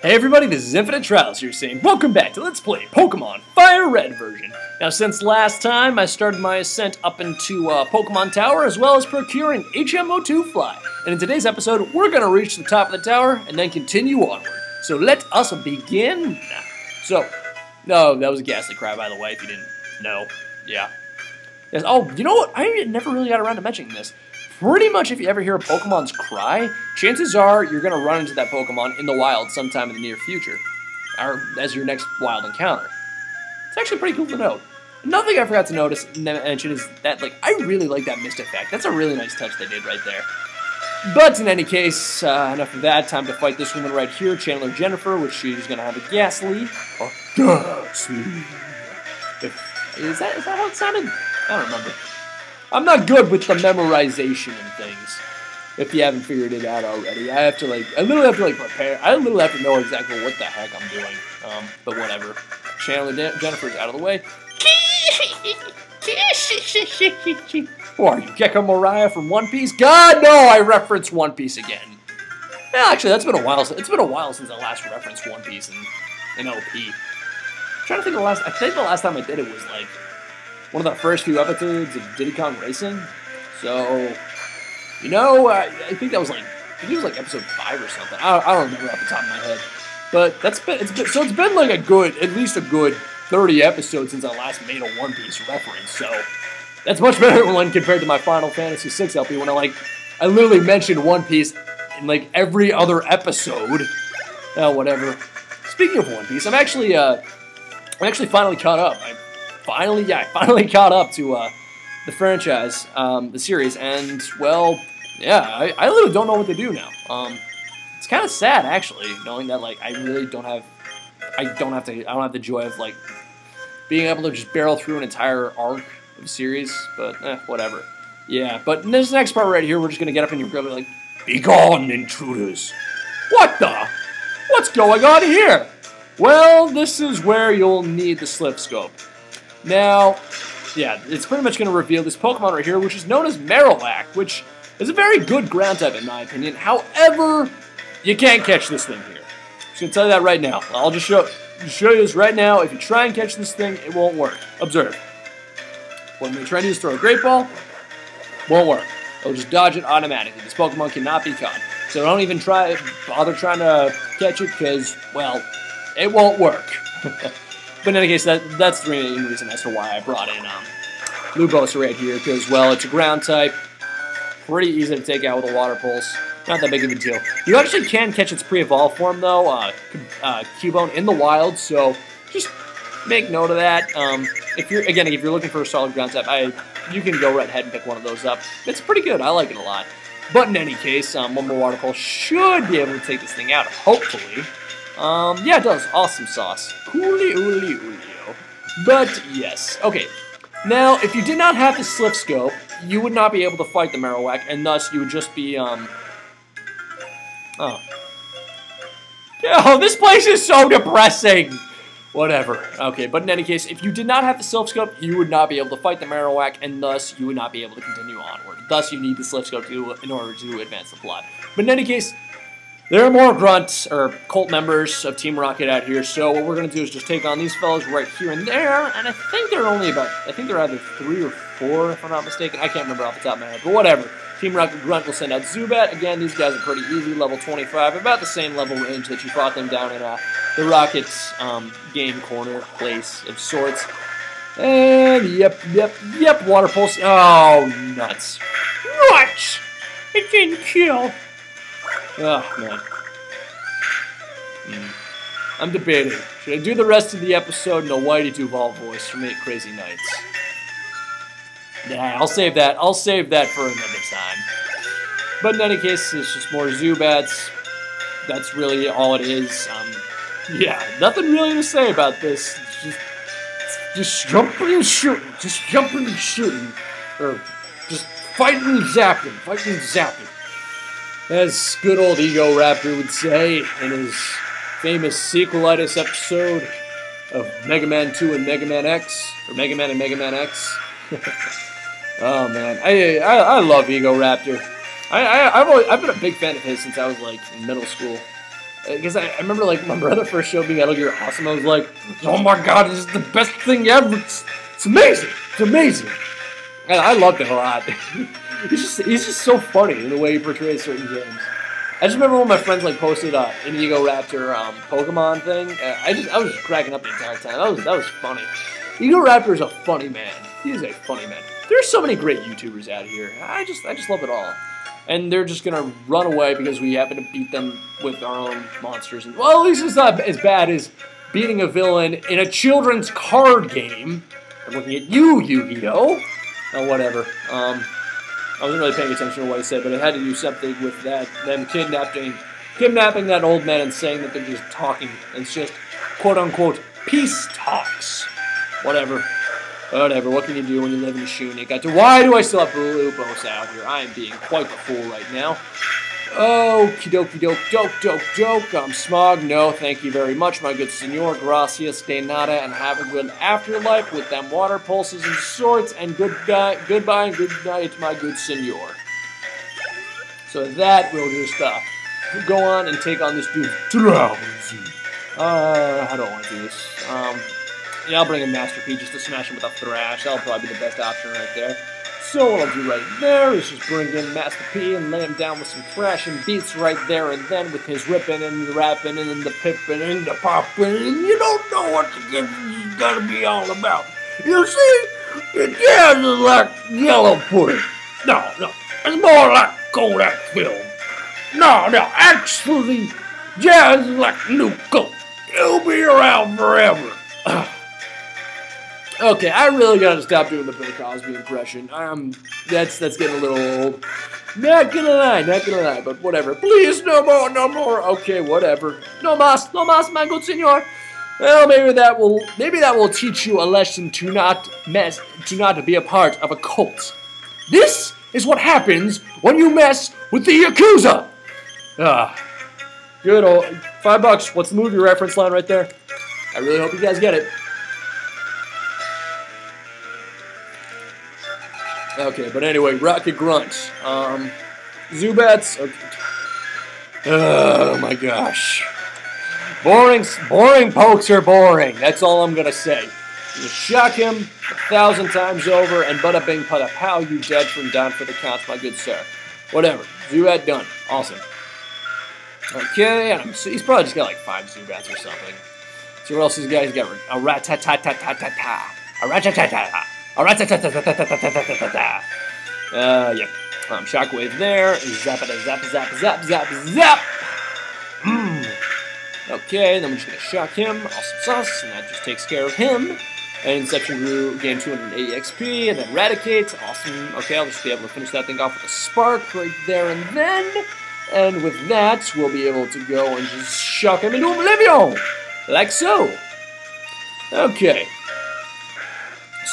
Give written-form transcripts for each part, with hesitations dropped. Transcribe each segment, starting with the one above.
Hey everybody, this is Infinite Trials here saying welcome back to Let's Play Pokemon FireRed version. Now since last time I started my ascent up into Pokemon Tower as well as procuring HMO2 Fly. And in today's episode we're going to reach the top of the tower and then continue onward. So let us begin. No, that was a ghastly cry by the way if you didn't know. Yeah. Yes. Oh, you know what? I never really got around to mentioning this. Pretty much if you ever hear a Pokemon's cry, chances are you're going to run into that Pokemon in the wild sometime in the near future, or as your next wild encounter. It's actually pretty cool to note. Another thing I forgot to mention is that, I really like that mist effect. That's a really nice touch they did right there. But in any case, enough of that. Time to fight this woman right here, Chandler Jennifer, which she's going to have a ghastly. Or ghastly. Is that how it sounded? I don't remember. I'm not good with the memorization and things. If you haven't figured it out already, I literally have to prepare. I literally have to know exactly what the heck I'm doing. But whatever. Chandler Jennifer's out of the way. Who are you, Gecko Mariah from One Piece? God, no! I referenced One Piece again. Yeah, actually, that's been a while. It's been a while since I last referenced One Piece in OP. I'm trying to think of the last. I think the last time I did it was one of the first few episodes of Diddy Kong Racing. So, I think that was episode 5 or something. I don't remember off the top of my head. But it's been at least a good 30 episodes since I last made a One Piece reference. So that's much better when compared to my Final Fantasy VI LP when I literally mentioned One Piece in every other episode. Oh, whatever. Speaking of One Piece, I'm actually finally caught up. I finally caught up to the franchise, the series, and well, yeah, I literally don't know what to do now. It's kind of sad actually, knowing that I don't have the joy of being able to just barrel through an entire arc of the series, but whatever. Yeah, but in this next part right here, we're just gonna get up in your grill and be gone, intruders. What's going on here? Well, this is where you'll need the slip scope. Now, yeah, it's pretty much going to reveal this Pokemon right here, which is known as Marowak, which is a very good ground type in my opinion. However, you can't catch this thing here. I'm just going to tell you that right now. I'll just show you this right now. If you try and catch this thing, it won't work. Observe. What I'm going to try to do is throw a Great Ball. Won't work. It'll just dodge it automatically. This Pokemon cannot be caught. So don't even bother trying to catch it because, well, it won't work. But in any case, that's the main reason as to why I brought in Lubosa right here, because, well, it's a ground type, pretty easy to take out with a Water Pulse, not that big of a deal. You actually can catch its pre-evolved form, though, Cubone, in the wild, so just make note of that. If you're looking for a solid ground type, you can go right ahead and pick one of those up. It's pretty good, I like it a lot. But in any case, one more Water Pulse should be able to take this thing out, hopefully. Yeah, it does. Awesome sauce. Coolio. But, yes. Okay. Now, if you did not have the Slip Scope, you would not be able to fight the Marowak, and thus you would just be, Oh, this place is so depressing! Whatever. Okay, but in any case, if you did not have the Slip Scope, you would not be able to fight the Marowak, and thus you would not be able to continue onward. Thus, you need the Slip Scope in order to advance the plot. But in any case, there are more Grunt, or cult members of Team Rocket out here, so what we're going to do is just take on these fellows right here and there, and I think they're either 3 or 4, if I'm not mistaken. I can't remember off the top of my head, but whatever. Team Rocket Grunt will send out Zubat. Again, these guys are pretty easy, level 25, about the same level range that you fought them down in the Rocket's game corner place of sorts. And, yep, Water Pulse. Oh, nuts. What? It didn't kill. Oh, man. I'm debating. Should I do the rest of the episode in a Whitey Duvall voice from 8 Crazy Nights? Nah, I'll save that. I'll save that for another time. But in any case, it's just more Zubats. That's really all it is. Yeah, nothing really to say about this. It's just jumping and shooting. Just jumping and shooting. Or just fighting and zapping. Fighting and zapping. As good old Ego Raptor would say in his famous sequelitis episode of Mega Man 2 and Mega Man X, or Mega Man and Mega Man X. Oh man, I love Ego Raptor. I've been a big fan of his since I was in middle school. Because I remember, like, my brother first showed me Metal Gear Awesome. I was like, oh my god, this is the best thing ever. It's amazing. It's amazing. And I loved it a lot. he's just so funny in the way he portrays certain games. I just remember when my friends, like, posted an Ego Raptor Pokemon thing. I was just cracking up the entire time. That was funny. Ego Raptor is a funny man. He is a funny man. There's so many great YouTubers out here. I just love it all. And they're just gonna run away because we happen to beat them with our own monsters. And, well, at least it's not as bad as beating a villain in a children's card game. I'm looking at you, Yu-Gi-Oh! Oh, whatever. I wasn't really paying attention to what I said, but it had to do something with them kidnapping that old man and saying that they're just talking. It's just, quote-unquote, peace talks. Whatever. Whatever, what can you do when you live in a shoe Nick? Why do I still have Blue Boss out here? I am being quite the fool right now. Okie dokie doke. I'm Smog. No, thank you very much, my good senor. Gracias de nada, and have a good afterlife with them water pulses and sorts, and goodbye and good night, my good senor. So that will just go on and take on this dude. How do I want to do this? Yeah, I'll bring in Master P just to smash him with a Thrash. That'll probably be the best option right there. So what I'll do right there is just bring in Master P and lay him down with some thrashing beats right there and then with his ripping and the rapping and the pipping and the popping. And you don't know what the game is gonna be all about. You see, the jazz is like yellow pudding. No, it's more like Kodak film. No, actually, jazz is like new coke. It'll be around forever. Okay, I really gotta stop doing the Bill Cosby impression. That's getting a little old. Not gonna lie, but whatever. Please, no more. Okay, whatever. No mas, my good senor. Well, maybe that will teach you a lesson to not be a part of a cult. This is what happens when you mess with the Yakuza. Good old $5. What's the movie reference line right there? I really hope you guys get it. Okay, but anyway, Rocket Grunt. Zubats. Okay. Oh my gosh. Boring pokes are boring. That's all I'm gonna say. You shock him 1,000 times over, and bada bing, bada pow, you dead from down for the count, my good sir. Whatever. Zubat done. Awesome. Okay, and he's probably just got like 5 Zubats or something. So what else has he got? He's got a Rattata. A Rattata. Yep. Shockwave there. Zap. Okay, then we're just gonna shock him. Awesome sauce, and that just takes care of him. And Inception Grew gained 280 XP, and then Eradicate. Awesome. Okay, I'll just be able to finish that thing off with a Spark right there and then. And with that, we'll be able to go and just shock him into Oblivion! Like so. Okay.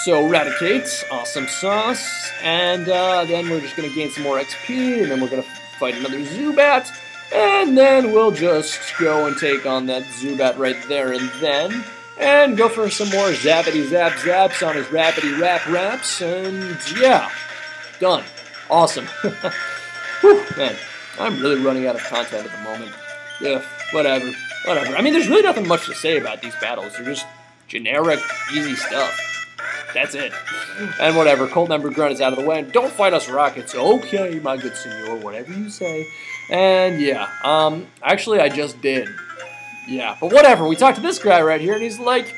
So, Eradicate, awesome sauce, and then we're just going to gain some more XP, and then we're going to fight another Zubat, and then we'll just go and take on that Zubat right there and then, and go for some more zappity zaps on his rapidy raps, and yeah, done. Awesome. Whew, man, I'm really running out of content at the moment. Yeah, whatever. I mean, there's really nothing much to say about these battles. They're just generic, easy stuff. That's it. And whatever, Cold Number Grunt is out of the way. And don't fight us rockets. Okay, my good senor, whatever you say. And yeah, actually I just did. Yeah, but whatever, we talked to this guy right here, and he's like,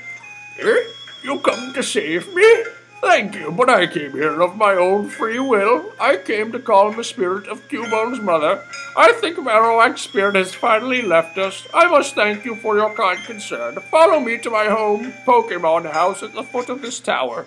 you come to save me? Thank you, but I came here of my own free will. I came to call on the spirit of Cubone's mother. I think Marowak's spirit has finally left us. I must thank you for your kind concern. Follow me to my home Pokemon house at the foot of this tower.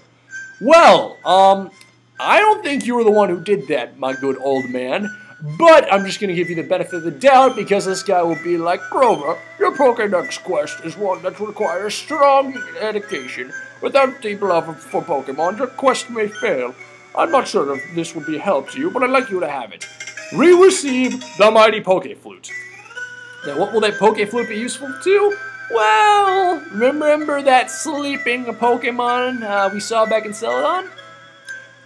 Well, I don't think you were the one who did that, my good old man. But I'm just going to give you the benefit of the doubt because this guy will be like, Grover, your Pokédex quest is one that requires strong dedication. Without deep love for Pokemon, your quest may fail. I'm not sure if this will be help to you, but I'd like you to have it. Receive the mighty Pokéflute. Now, what will that Pokéflute be useful to? Well, remember that sleeping Pokemon we saw back in Celadon?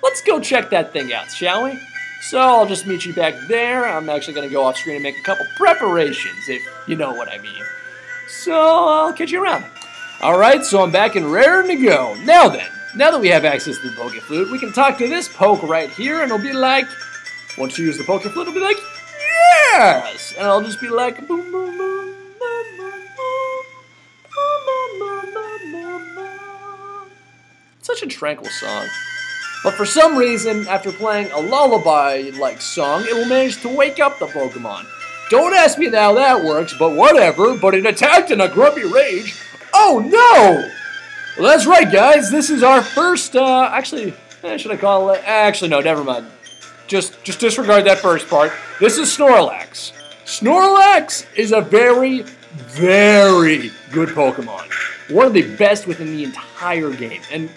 Let's go check that thing out, shall we? So I'll just meet you back there. I'm actually going to go off screen and make a couple preparations, if you know what I mean. So I'll catch you around. Alright, so I'm back and raring to go. Now then, now that we have access to the Poke Flute, we can talk to this Poke right here, and it'll be like, once you use the Poke Flute, it'll be like, yes! And I'll just be like, boom, boom, boom, boom, boom, boom, boom, boom, boom. Such a tranquil song. But for some reason, after playing a lullaby-like song, it will manage to wake up the Pokemon. Don't ask me how that works, but whatever. But it attacked in a grumpy rage. Oh no! Well, that's right, guys. This is our first, actually, should I call it? Actually, no, never mind. Just disregard that first part. This is Snorlax. Snorlax is a very, very good Pokemon. One of the best within the entire game. And,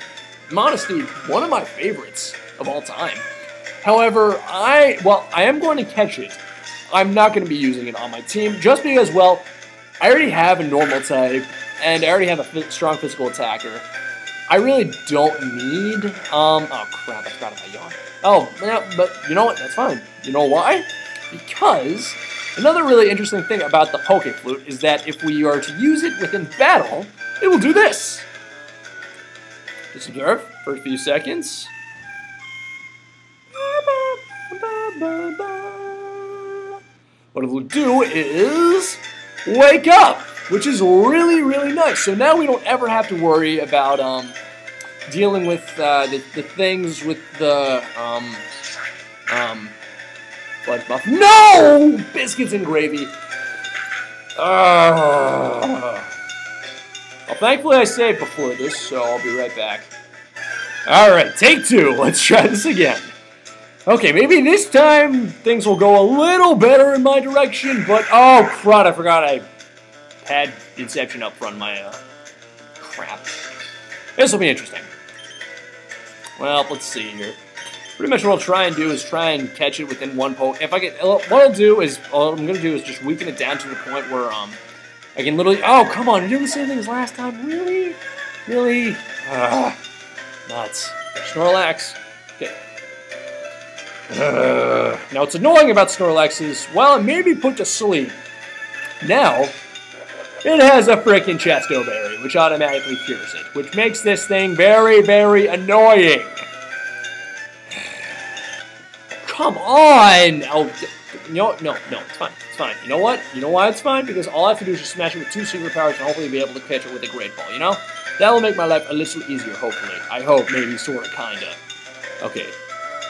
in honesty, one of my favorites of all time. However, I am going to catch it. I'm not going to be using it on my team, just because, well, I already have a normal type, and I already have a strong physical attacker. I really don't need, oh crap, I forgot about Yawn. Oh, yeah, but you know what, that's fine. You know why? Because another really interesting thing about the Poke Flute is that if we are to use it within battle, it will do this. Just observe for a few seconds. What it will do is wake up, which is really, really nice. So now we don't ever have to worry about dealing with the things with the fudge muff. No! Biscuits and gravy. Well, thankfully I saved before this, so I'll be right back. Alright, take two. Let's try this again. Okay, maybe this time things will go a little better in my direction, but oh crud, I forgot I had Inception up front of my crap. This will be interesting. Well, let's see here. Pretty much what I'll try and do is try and catch it within one poke. If I get, what I'm gonna do is just weaken it down to the point where I can literally. Oh come on, you're doing the same thing as last time, really, really, nuts. Snorlax. Okay. Now what's annoying about Snorlax is, while it may be put to sleep, now it has a frickin' Chesto Berry, which automatically cures it, which makes this thing very, very annoying. Come on! Oh, no, it's fine, it's fine. You know what? You know why it's fine? Because all I have to do is just smash it with 2 secret powers and hopefully be able to catch it with a Great Ball, you know? That'll make my life a little easier, hopefully. I hope, maybe, sorta, kinda. Okay,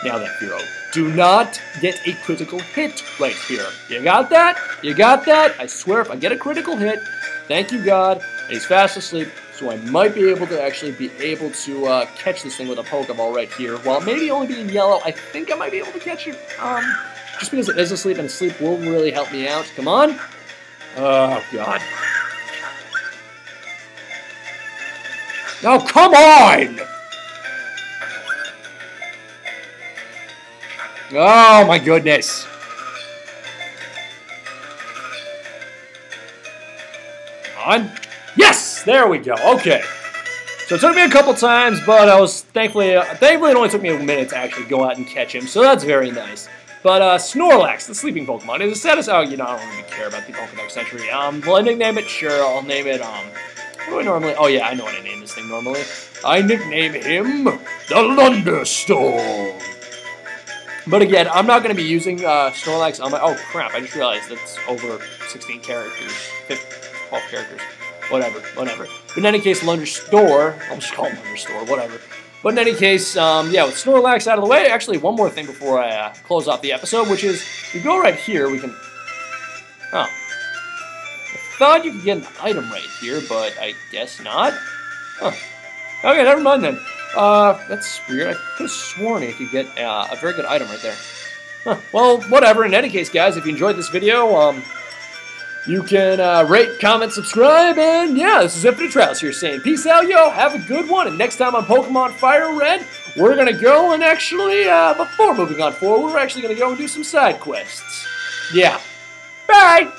now then, Hero. Do not get a critical hit right here. You got that? You got that? I swear, if I get a critical hit, thank you, God, and he's fast asleep, so I might be able to actually catch this thing with a Pokeball right here. While maybe only being yellow, I think I might be able to catch it, just because it is asleep, and sleep will really help me out. Come on. Oh, God. Oh, come on! Oh, my goodness. On. Yes! There we go. Okay. So it took me a couple times, but I was thankfully it only took me a minute to actually go out and catch him, so that's very nice. But Snorlax, the sleeping Pokemon, is a status. Oh, you know, I don't really care about the Pokedex entry. Will I nickname it? Sure, I'll name it. What do I normally? Oh yeah, I know what I name this thing normally. I nickname him the Thunderstorm. But again, I'm not going to be using Snorlax on my... Oh, crap, I just realized that's over 16 characters. 12 characters. Whatever. But in any case, Thunderstorm... I'll just call him Thunderstorm, whatever. But in any case, yeah, with Snorlax out of the way, actually, one more thing before I close off the episode, which is, if we go right here, we can... Oh. I thought you could get an item right here, but I guess not. Huh. Okay, never mind then. That's weird. I could have sworn I could get a very good item right there. Huh. Well, whatever. In any case, guys, if you enjoyed this video, you can rate, comment, subscribe, and yeah, this is Infinite Trials here saying peace out, yo, have a good one, and next time on Pokemon FireRed, we're going to go and actually, before moving on forward, we're actually going to go and do some side quests. Yeah. Bye!